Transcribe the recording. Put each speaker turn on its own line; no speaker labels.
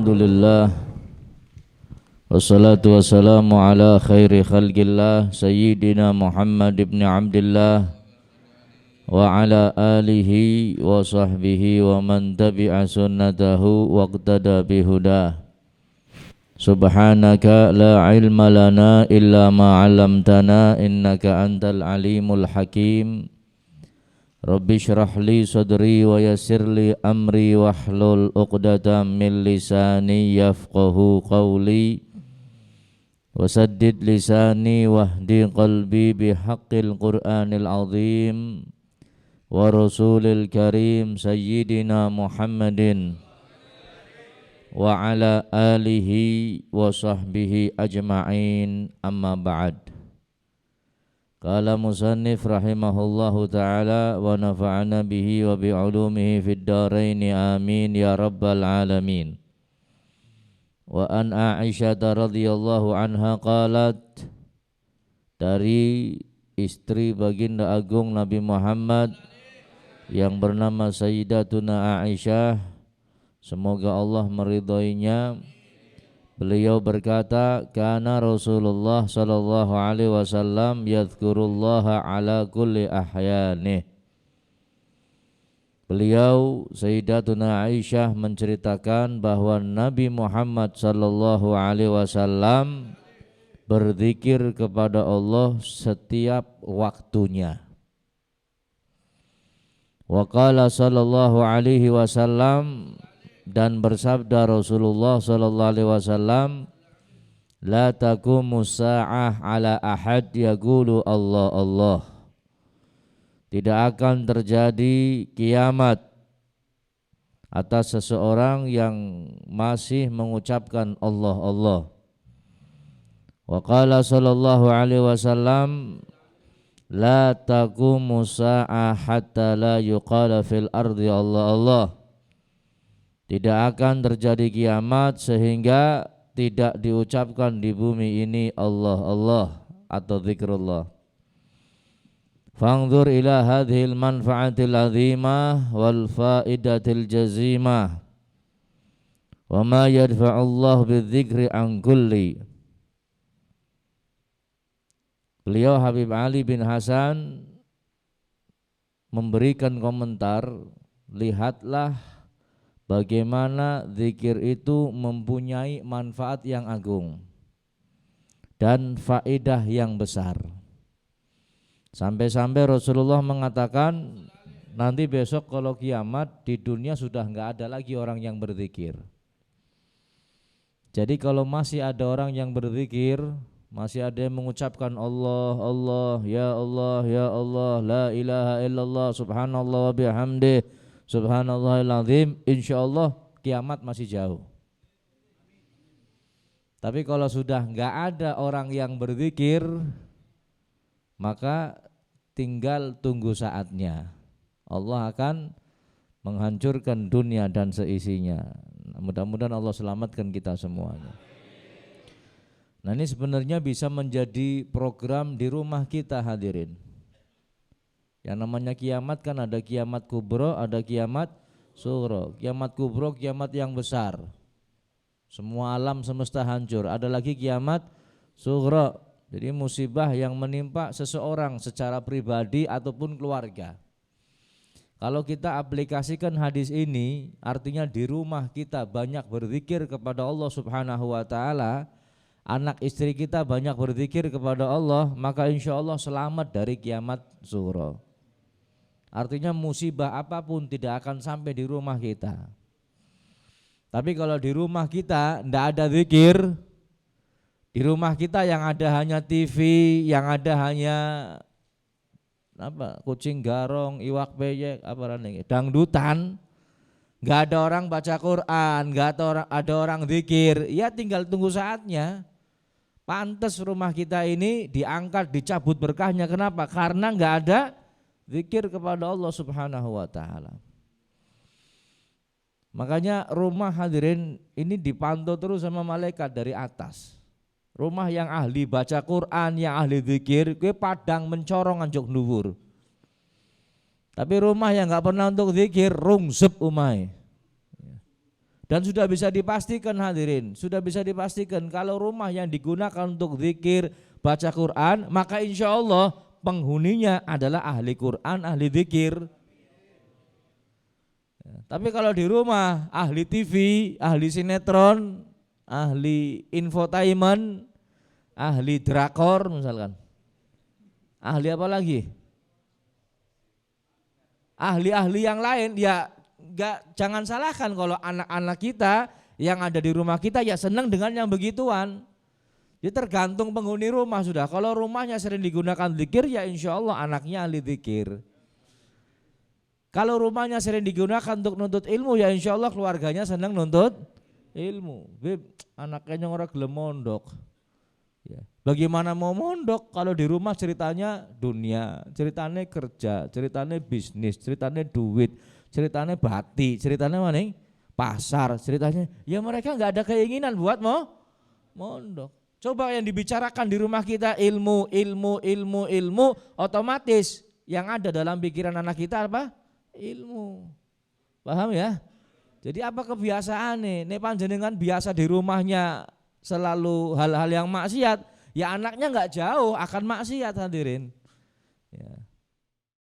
Alhamdulillah wassalatu wassalamu ala khairi khalqillah Sayyidina Muhammad ibn Abdillah wa ala alihi wa sahbihi wa man tabi'a sunnatahu waqtada bihudah. Subhanaka la ilma lana illa ma 'allamtana innaka antal alimul hakim. Rabbi syrah li sadri wa yassir li amri wahlul uqdatam min lisani yafqahu qawli wasaddid lisani wahdi qalbi bihaqqil qur'anil azim wa rasulil karim sayyidina Muhammadin wa ala alihi wa sahbihi ajma'in amma ba'd. Qala musannif rahimahullahu ta'ala wa nafa'ana bihi wa bi'ulumihi fid dharaini amin ya rabbal alamin. Wa an Aisyah radhiyallahu anha qalat, dari istri baginda agung Nabi Muhammad yang bernama Sayyidatuna Aisyah, semoga Allah meridhoinya, beliau berkata, kana Rasulullah sallallahu alaihi wasallam yadhkurullaha ala kulli ahyanih. Beliau Sayyidatuna Aisyah menceritakan bahwa Nabi Muhammad sallallahu alaihi wasallam berzikir kepada Allah setiap waktunya. Wa qala sallallahu alaihi wasallam, dan bersabda Rasulullah sallallahu alaihi wasallam, la taqumu sa'ah ala ahad yaqulu Allah Allah. Tidak akan terjadi kiamat atas seseorang yang masih mengucapkan Allah Allah. Wa qala sallallahu alaihi wasallam, la taqumu sa'ah hatta la yuqala fil ardi Allah Allah. Tidak akan terjadi kiamat sehingga tidak diucapkan di bumi ini Allah Allah atau zikrullah. Fangzur ila hadhil manfaatil azimah wal faidatil jazimah wa ma yadfa'ullah bidzikri an kulli. Beliau Habib Ali bin Hasan memberikan komentar, lihatlah bagaimana zikir itu mempunyai manfaat yang agung dan faedah yang besar. Sampai-sampai Rasulullah mengatakan, nanti besok kalau kiamat di dunia sudah enggak ada lagi orang yang berzikir. Jadi kalau masih ada orang yang berzikir, masih ada yang mengucapkan Allah Allah, ya Allah ya Allah, la ilaha illallah, subhanallah wa bihamdih, subhanallahil azim, insyaallah kiamat masih jauh. Tapi kalau sudah enggak ada orang yang berzikir, maka tinggal tunggu saatnya Allah akan menghancurkan dunia dan seisinya. Mudah-mudahan Allah selamatkan kita semuanya. Nah, ini sebenarnya bisa menjadi program di rumah kita, hadirin. Yang namanya kiamat kan ada kiamat kubro, ada kiamat sughra. Kiamat kubro kiamat yang besar, semua alam semesta hancur. Ada lagi kiamat sughra, jadi musibah yang menimpa seseorang secara pribadi ataupun keluarga. Kalau kita aplikasikan hadis ini, artinya di rumah kita banyak berzikir kepada Allah Subhanahu wa taala, anak istri kita banyak berzikir kepada Allah, maka insya Allah selamat dari kiamat sughra. Artinya musibah apapun tidak akan sampai di rumah kita. Tapi kalau di rumah kita tidak ada zikir, di rumah kita yang ada hanya TV, yang ada hanya kucing garong, iwak beyek, dangdutan, nggak ada orang baca Quran, nggak ada orang zikir, ya tinggal tunggu saatnya. Pantes rumah kita ini diangkat, dicabut berkahnya. Kenapa? Karena nggak ada zikir kepada Allah Subhanahu wa taala. Makanya rumah, hadirin, ini dipantau terus sama malaikat dari atas. Rumah yang ahli baca Quran, yang ahli zikir, kue padang mencorong anjuk dhuwur. Tapi rumah yang nggak pernah untuk zikir, rungsep umai. Dan sudah bisa dipastikan hadirin, sudah bisa dipastikan kalau rumah yang digunakan untuk zikir, baca Quran, maka insya Allah penghuninya adalah ahli Quran, ahli zikir. Tapi kalau di rumah ahli TV, ahli sinetron, ahli infotainment, ahli drakor misalkan. Ahli apa lagi? Ahli-ahli yang lain ya jangan salahkan kalau anak-anak kita yang ada di rumah kita ya senang dengan yang begituan. Ya tergantung penghuni rumah sudah. Kalau rumahnya sering digunakan zikir ya insya Allah anaknya ahli zikir. Kalau rumahnya sering digunakan untuk nuntut ilmu ya insya Allah keluarganya senang nuntut ilmu. Beb, anaknya orang gelem mondok. Ya. Bagaimana mau mondok kalau di rumah ceritanya dunia, ceritanya kerja, ceritanya bisnis, ceritanya duit, ceritanya bati, ceritanya mana? Pasar, ceritanya. Ya mereka nggak ada keinginan buat mau mondok. Coba yang dibicarakan di rumah kita ilmu, otomatis yang ada dalam pikiran anak kita apa? Ilmu. Paham ya? Jadi apa kebiasaan nih? Nih panjenengan biasa di rumahnya selalu hal-hal yang maksiat, ya anaknya nggak jauh akan maksiat hadirin.